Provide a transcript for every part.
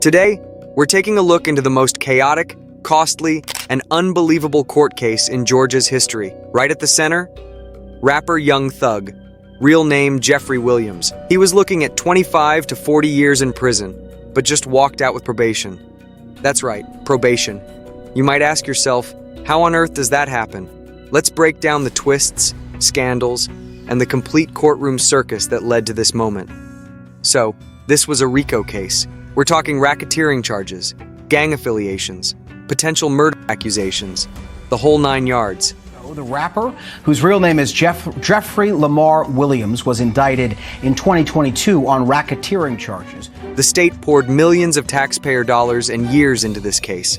Today, we're taking a look into the most chaotic, costly, and unbelievable court case in Georgia's history. Right at the center, rapper Young Thug, real name Jeffrey Williams. He was looking at 25 to 40 years in prison, but just walked out with probation. That's right, probation. You might ask yourself, how on earth does that happen? Let's break down the twists, scandals, and the complete courtroom circus that led to this moment. So, this was a RICO case. We're talking racketeering charges, gang affiliations, potential murder accusations, the whole 9 yards. The rapper, whose real name is Jeffrey Lamar Williams, was indicted in 2022 on racketeering charges. The state poured millions of taxpayer dollars and years into this case,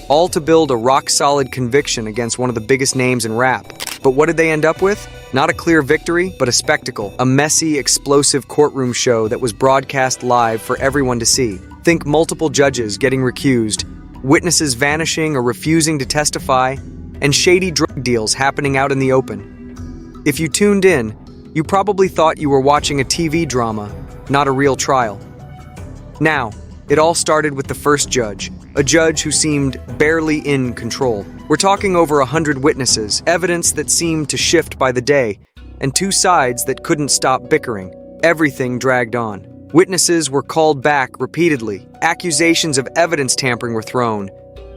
all to build a rock-solid conviction against one of the biggest names in rap. But what did they end up with? Not a clear victory, but a spectacle. A messy, explosive courtroom show that was broadcast live for everyone to see. Think multiple judges getting recused, witnesses vanishing or refusing to testify, and shady drug deals happening out in the open. If you tuned in, you probably thought you were watching a TV drama, not a real trial. Now, it all started with the first judge, a judge who seemed barely in control. We're talking over 100 witnesses, evidence that seemed to shift by the day, and two sides that couldn't stop bickering. Everything dragged on. Witnesses were called back repeatedly. Accusations of evidence tampering were thrown,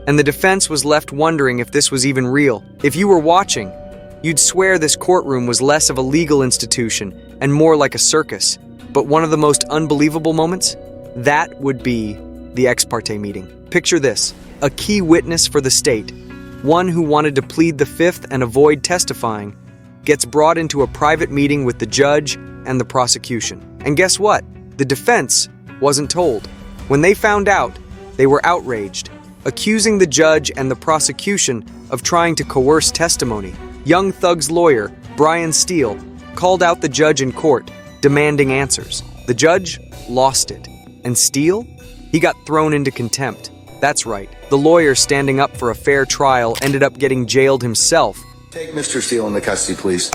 and the defense was left wondering if this was even real. If you were watching, you'd swear this courtroom was less of a legal institution and more like a circus. But one of the most unbelievable moments? That would be the ex parte meeting. Picture this, a key witness for the state, one who wanted to plead the fifth and avoid testifying, gets brought into a private meeting with the judge and the prosecution. And guess what? The defense wasn't told. When they found out, they were outraged, accusing the judge and the prosecution of trying to coerce testimony. Young Thug's lawyer, Brian Steele, called out the judge in court, demanding answers. The judge lost it. And Steele? He got thrown into contempt. That's right, the lawyer standing up for a fair trial ended up getting jailed himself. Take Mr. Steele into custody, please.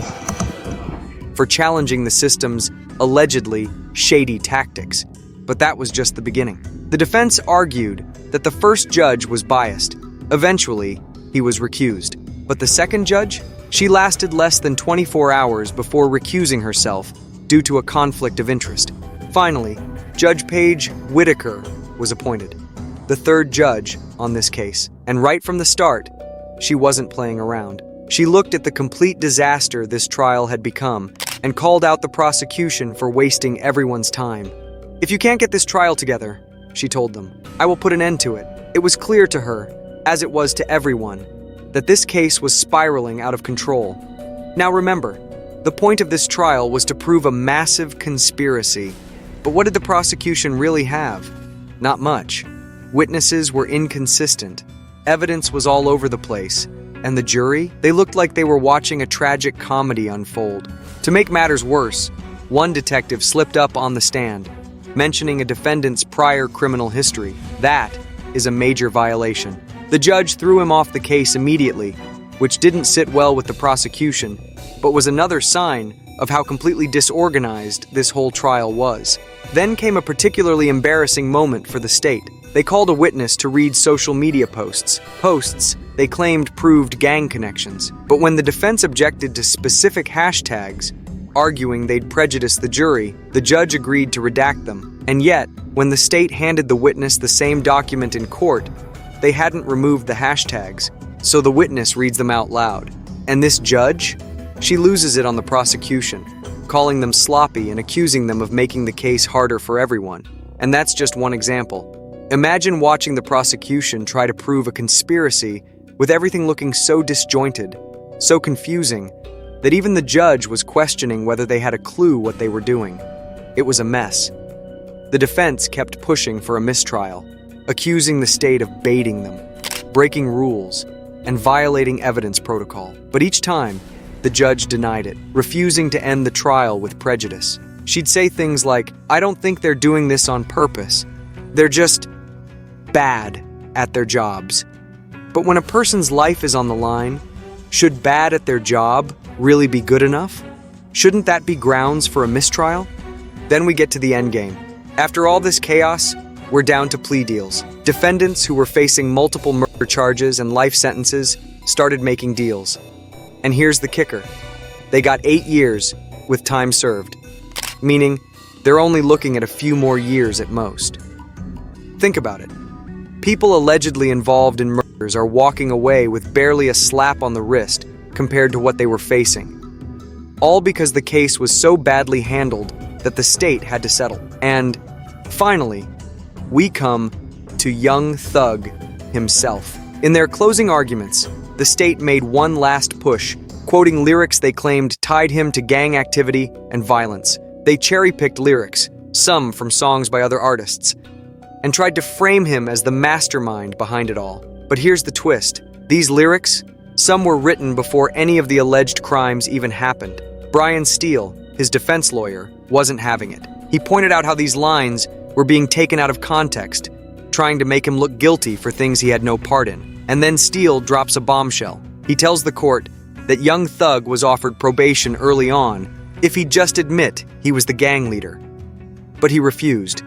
For challenging the system's allegedly shady tactics. But that was just the beginning. The defense argued that the first judge was biased. Eventually, he was recused. But the second judge? She lasted less than 24 hours before recusing herself due to a conflict of interest. Finally, Judge Paige Whitaker was appointed, the third judge on this case. And right from the start, she wasn't playing around. She looked at the complete disaster this trial had become and called out the prosecution for wasting everyone's time. If you can't get this trial together, she told them, I will put an end to it. It was clear to her, as it was to everyone, that this case was spiraling out of control. Now remember, the point of this trial was to prove a massive conspiracy. But what did the prosecution really have? Not much. Witnesses were inconsistent. Evidence was all over the place. And the jury? They looked like they were watching a tragic comedy unfold. To make matters worse, one detective slipped up on the stand, mentioning a defendant's prior criminal history. That is a major violation. The judge threw him off the case immediately, which didn't sit well with the prosecution, but was another sign of how completely disorganized this whole trial was. Then came a particularly embarrassing moment for the state. They called a witness to read social media posts. Posts they claimed proved gang connections. But when the defense objected to specific hashtags, arguing they'd prejudice the jury, the judge agreed to redact them. And yet, when the state handed the witness the same document in court, they hadn't removed the hashtags, so the witness reads them out loud. And this judge? She loses it on the prosecution, calling them sloppy and accusing them of making the case harder for everyone. And that's just one example. Imagine watching the prosecution try to prove a conspiracy with everything looking so disjointed, so confusing, that even the judge was questioning whether they had a clue what they were doing. It was a mess. The defense kept pushing for a mistrial, accusing the state of baiting them, breaking rules, and violating evidence protocol. But each time, the judge denied it, refusing to end the trial with prejudice. She'd say things like, I don't think they're doing this on purpose. They're just bad at their jobs. But when a person's life is on the line, should bad at their job really be good enough? Shouldn't that be grounds for a mistrial? Then we get to the endgame. After all this chaos, were down to plea deals. Defendants who were facing multiple murder charges and life sentences started making deals. And here's the kicker. They got 8 years with time served, meaning they're only looking at a few more years at most. Think about it. People allegedly involved in murders are walking away with barely a slap on the wrist compared to what they were facing. All because the case was so badly handled that the state had to settle. And finally, we come to young Thug himself. In their closing arguments, the state made one last push, quoting lyrics they claimed tied him to gang activity and violence. They cherry-picked lyrics, some from songs by other artists, and tried to frame him as the mastermind behind it all. But here's the twist. These lyrics, some were written before any of the alleged crimes even happened. Brian Steele, his defense lawyer, wasn't having it. He pointed out how these lines were being taken out of context, trying to make him look guilty for things he had no part in. And then Steele drops a bombshell. He tells the court that young Thug was offered probation early on if he'd just admit he was the gang leader. But he refused.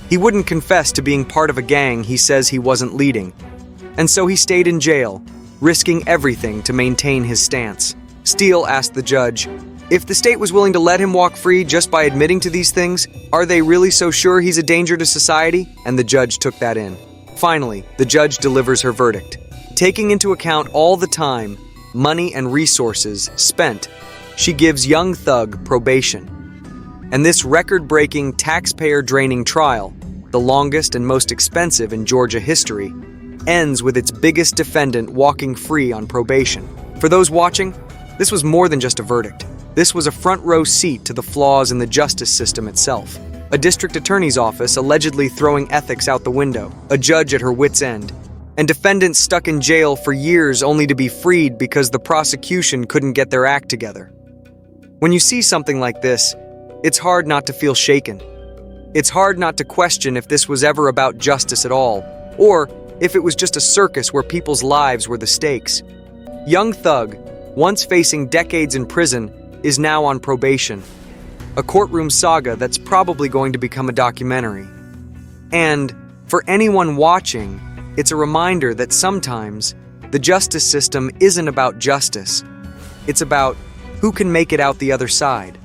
He wouldn't confess to being part of a gang he says he wasn't leading. And so he stayed in jail, risking everything to maintain his stance. Steele asked the judge, if the state was willing to let him walk free just by admitting to these things, are they really so sure he's a danger to society? And the judge took that in. Finally, the judge delivers her verdict. Taking into account all the time, money, and resources spent, she gives young Thug probation. And this record-breaking, taxpayer-draining trial, the longest and most expensive in Georgia history, ends with its biggest defendant walking free on probation. For those watching, this was more than just a verdict. This was a front-row seat to the flaws in the justice system itself. A district attorney's office allegedly throwing ethics out the window, a judge at her wit's end, and defendants stuck in jail for years only to be freed because the prosecution couldn't get their act together. When you see something like this, it's hard not to feel shaken. It's hard not to question if this was ever about justice at all, or if it was just a circus where people's lives were the stakes. Young Thug, once facing decades in prison, is now on probation. A courtroom saga that's probably going to become a documentary. And for anyone watching, it's a reminder that sometimes the justice system isn't about justice. It's about who can make it out the other side.